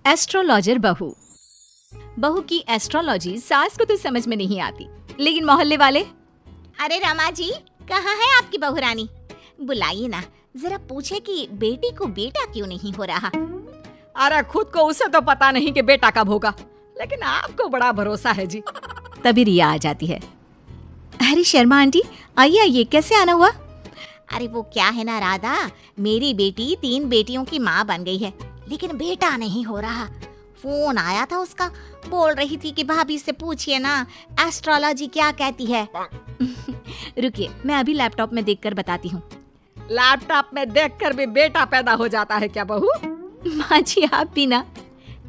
Astrologer बहू। बहू की एस्ट्रोलॉजी सास को तो समझ में नहीं आती, लेकिन मोहल्ले वाले, अरे रमा जी, कहाँ है आपकी बहू रानी? बुलाइए ना, जरा पूछे कि बेटी को बेटा क्यों नहीं हो रहा। अरे खुद को उसे तो पता नहीं कि बेटा कब होगा, लेकिन आपको बड़ा भरोसा है जी। तभी रिया आ जाती है। अरे शर्मा आंटी, आइए आइए, कैसे आना हुआ? अरे वो क्या है ना राधा, मेरी बेटी 3 बेटियों की माँ बन गई है, लेकिन बेटा नहीं हो रहा। फोन आया था उसका, बोल रही थी कि भाभी से पूछिए ना एस्ट्रोलॉजी क्या कहती है। रुकिए, मैं अभी लैपटॉप में देखकर बताती हूँ। लैपटॉप में देखकर भी बेटा पैदा हो जाता है क्या बहू? माँ जी, आप भी ना।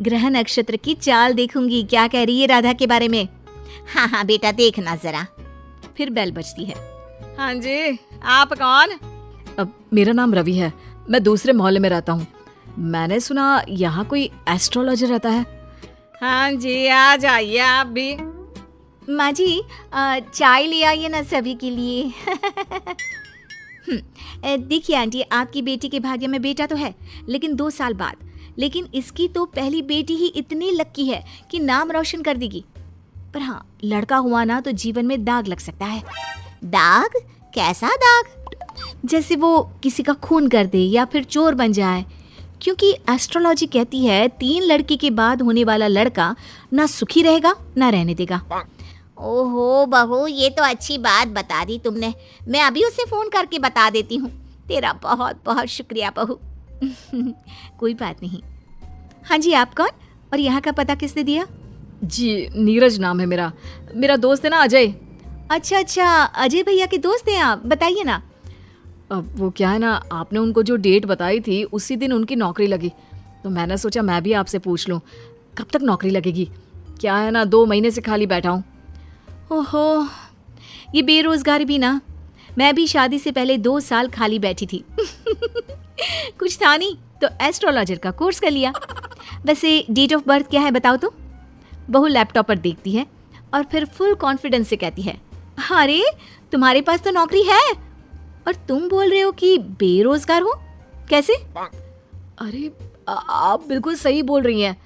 ग्रह नक्षत्र की चाल देखूंगी, क्या कह रही है राधा के बारे में। हाँ हाँ बेटा, देखना जरा। फिर बेल बजती है। हाँ जी, आप कौन? अब मेरा नाम रवि है, मैं दूसरे मोहल्ले में रहता हूँ। मैंने सुना यहाँ कोई एस्ट्रोलॉजर रहता है। हाँ जी, आ जाइए आप भी। माँ जी, चाय ले आइए ना सभी के लिए। देखिए आंटी, आपकी बेटी के भाग्य में बेटा तो है, लेकिन 2 साल बाद। लेकिन इसकी तो पहली बेटी ही इतनी लक्की है कि नाम रोशन कर देगी। पर हाँ, लड़का हुआ ना तो जीवन में दाग लग सकता है। दाग? कैसा दाग? जैसे वो किसी का खून कर दे या फिर चोर बन जाए, क्योंकि एस्ट्रोलॉजी कहती है 3 लड़की के बाद होने वाला लड़का ना सुखी रहेगा ना रहने देगा। ओहो बहू, ये तो अच्छी बात बता दी तुमने। मैं अभी उसे फोन करके बता देती हूँ। तेरा बहुत बहुत शुक्रिया बहू। कोई बात नहीं। हाँ जी, आप कौन और यहाँ का पता किसने दिया? जी, नीरज नाम है मेरा। मेरा दोस्त है ना अजय। अच्छा अच्छा, अजय भैया के दोस्त हैं आप, बताइए ना। अब वो क्या है ना, आपने उनको जो डेट बताई थी उसी दिन उनकी नौकरी लगी, तो मैंने सोचा मैं भी आपसे पूछ लूँ कब तक नौकरी लगेगी। क्या है ना, 2 महीने से खाली बैठा हूँ। ओहो, ये बेरोजगारी भी ना। मैं भी शादी से पहले 2 साल खाली बैठी थी। कुछ था नहीं तो एस्ट्रोलॉजर का कोर्स कर लिया। वैसे डेट ऑफ बर्थ क्या है बताओ तो? बहू लैपटॉप पर देखती है और फिर फुल कॉन्फिडेंस से कहती है, अरे तुम्हारे पास तो नौकरी है और तुम बोल रहे हो कि बेरोजगार हो, कैसे? अरे आप बिल्कुल सही बोल रही हैं,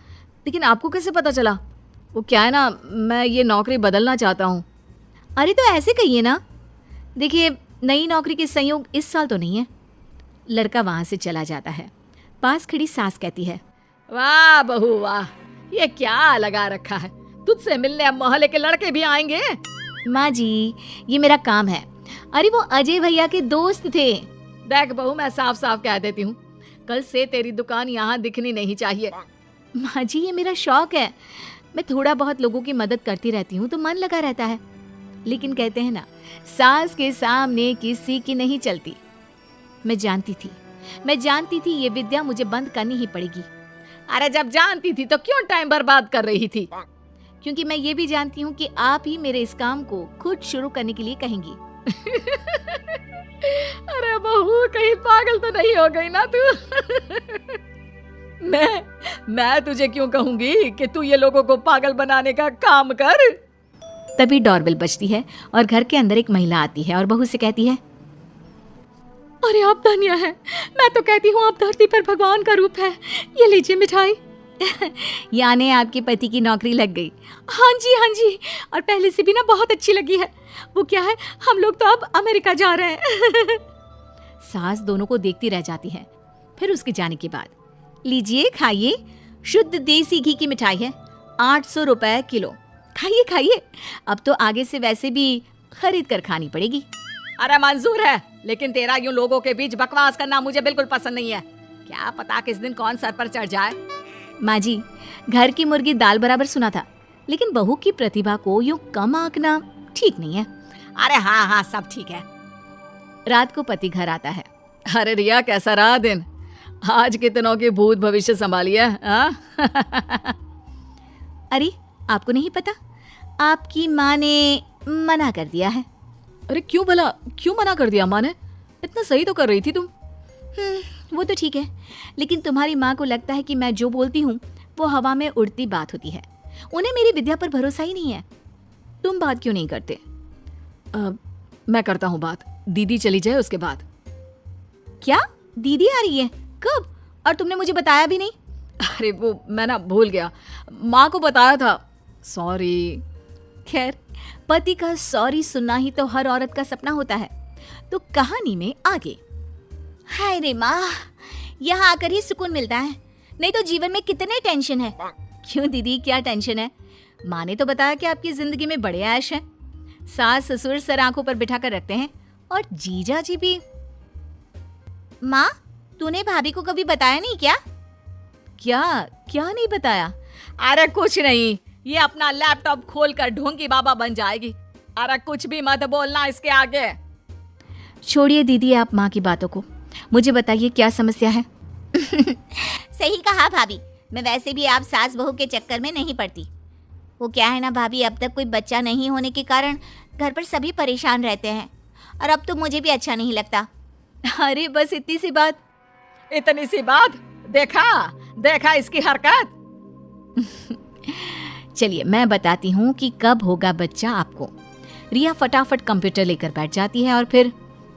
लेकिन आपको कैसे पता चला? वो क्या है ना, मैं ये नौकरी बदलना चाहता हूँ। अरे तो ऐसे कहिए ना। देखिए, नई नौकरी के संयोग इस साल तो नहीं है। लड़का वहां से चला जाता है। पास खड़ी सास कहती है, वाह बहू वाह, ये क्या लगा रखा है, तुझसे मिलने अब मोहल्ले के लड़के भी आएंगे। माँ जी, ये मेरा काम है। अरे वो अजय भैया के दोस्त थे। देख बहू, मैं साफ साफ कह देती हूँ, कल से तेरी दुकान यहाँ दिखनी नहीं चाहिए। माँ जी, ये मेरा शौक है। मैं थोड़ा बहुत लोगों की मदद करती रहती हूँ तो मन लगा रहता है। लेकिन कहते हैं ना, सास के सामने किसी की नहीं चलती। मैं जानती थी ये विद्या मुझे बंद करनी ही पड़ेगी। अरे जब जानती थी तो क्यों टाइम बर्बाद कर रही थी? क्योंकि मैं ये भी जानती हूँ कि आप ही मेरे इस काम को खुद शुरू करने के लिए कहेंगी। अरे बहू, कहीं पागल तो नहीं हो गई ना तू? मैं तुझे क्यों कहूंगी कि तू ये लोगों को पागल बनाने का काम कर। तभी डोरबेल बजती है और घर के अंदर एक महिला आती है और बहू से कहती है, अरे आप धन्य है, मैं तो कहती हूँ आप धरती पर भगवान का रूप है। ये लीजिए मिठाई। यानी आपके पति की नौकरी लग गई? हाँ जी, और पहले से भी ना बहुत अच्छी लगी है। वो क्या है, हम लोग तो अब अमेरिका जा रहे हैं। सास दोनों को देखती रह जाती है। फिर उसके जाने के बाद, लीजिए खाइए, शुद्ध देसी घी की मिठाई है, 800 रुपए किलो। खाइए खाइए, अब तो आगे से वैसे भी खरीद कर खानी पड़ेगी। अरे मंजूर है, लेकिन तेरा यूं लोगों के बीच बकवास करना मुझे बिल्कुल पसंद नहीं है। क्या पता किस दिन कौन सर पर चढ़ जाए। माँ जी, घर की मुर्गी दाल बराबर सुना था, लेकिन बहू की प्रतिभा को यूं कम आंकना ठीक नहीं है। अरे हाँ, सब ठीक है। रात को पति घर आता है। अरे रिया, कैसा रहा दिन? आज कितनों के भूत भविष्य संभाली है। अरे आपको नहीं पता, आपकी माँ ने मना कर दिया है। अरे क्यों भला, क्यों मना कर दिया माँ ने? इतना सही तो कर रही थी तुम। वो तो ठीक है, लेकिन तुम्हारी माँ को लगता है कि मैं जो बोलती हूँ वो हवा में उड़ती बात होती है। उन्हें मेरी विद्या पर भरोसा ही नहीं है। तुम बात क्यों नहीं करते? मैं करता हूँ बात, दीदी चली जाए उसके बाद। क्या दीदी आ रही है? कब? और तुमने मुझे बताया भी नहीं। अरे वो मैं ना भूल गया, माँ को बताया था, सॉरी। खैर, पति का सॉरी सुनना ही तो हर औरत का सपना होता है। तो कहानी में आगे। हाय रे माँ, यहाँ आकर ही सुकून मिलता है, नहीं तो जीवन में कितने टेंशन है। क्यों दीदी, क्या टेंशन है? माँ ने तो बताया कि आपकी जिंदगी में बड़े ऐश हैं। सास ससुर सर आंखों पर बिठा कर रखते हैं और जीजा जी भी। माँ, तूने भाभी को कभी बताया नहीं क्या? क्या क्या नहीं बताया? अरे कुछ नहीं, ये अपना लैपटॉप खोल कर ढोंगी बाबा बन जाएगी। अरे कुछ भी मत बोलना इसके आगे। छोड़िए दीदी आप माँ की बातों को, मुझे बताइए क्या समस्या है? सही कहा भाभी, मैं वैसे भी आप सास बहू के चक्कर में नहीं पड़ती। वो क्या है ना भाभी, अब तक कोई बच्चा नहीं होने के कारण घर पर सभी परेशान रहते हैं, और अब तो मुझे भी अच्छा नहीं लगता। अरे बस इतनी सी बात? इतनी सी बात? देखा इसकी हरकत। चलिए मैं बताती हूँ कि कब होगा बच्चा आपको। रिया फटाफट कंप्यूटर लेकर बैठ जाती है और फिर,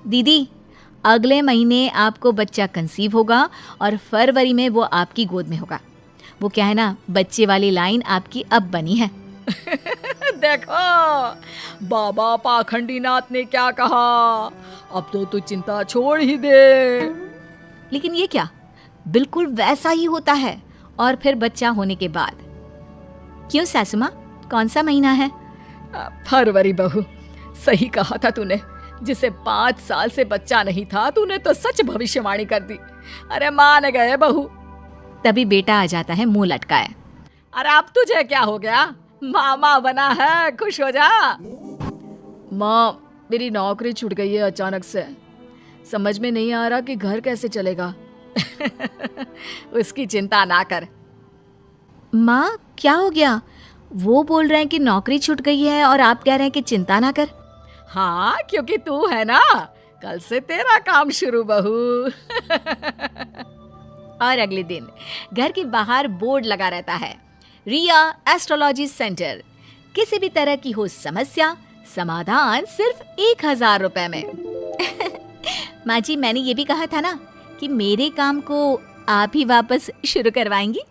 दीदी अगले महीने आपको बच्चा कंसीव होगा और फरवरी में वो आपकी गोद में होगा। वो क्या है ना, बच्चे वाली लाइन आपकी अब बनी है। देखो बाबा पाखंडी नाथ ने क्या कहा, अब तो तू चिंता छोड़ ही दे। लेकिन ये क्या, बिल्कुल वैसा ही होता है। और फिर बच्चा होने के बाद। क्यों सासू माँ, कौन सा महीना है? फरवरी बहू, सही कहा था तूने। जिसे 5 साल से बच्चा नहीं था, तूने तो सच भविष्यवाणी कर दी। अरे मान गए बहू। तभी बेटा आ जाता है मुंह लटकाए। अरे अब तुझे क्या हो गया, मामा बना है, खुश हो जा। माँ, मेरी नौकरी छूट गई है अचानक से, समझ में नहीं आ रहा कि घर कैसे चलेगा। उसकी चिंता ना कर। माँ क्या हो गया? वो बोल रहे हैं कि नौकरी छूट गई है और आप कह रहे हैं कि चिंता ना कर। हाँ, क्योंकि तू है ना, कल से तेरा काम शुरू बहू। और अगले दिन घर के बाहर बोर्ड लगा रहता है, रिया एस्ट्रोलॉजी सेंटर। किसी भी तरह की हो समस्या, समाधान सिर्फ 1000 रुपए में। माँ जी, मैंने ये भी कहा था ना कि मेरे काम को आप ही वापस शुरू करवाएंगी।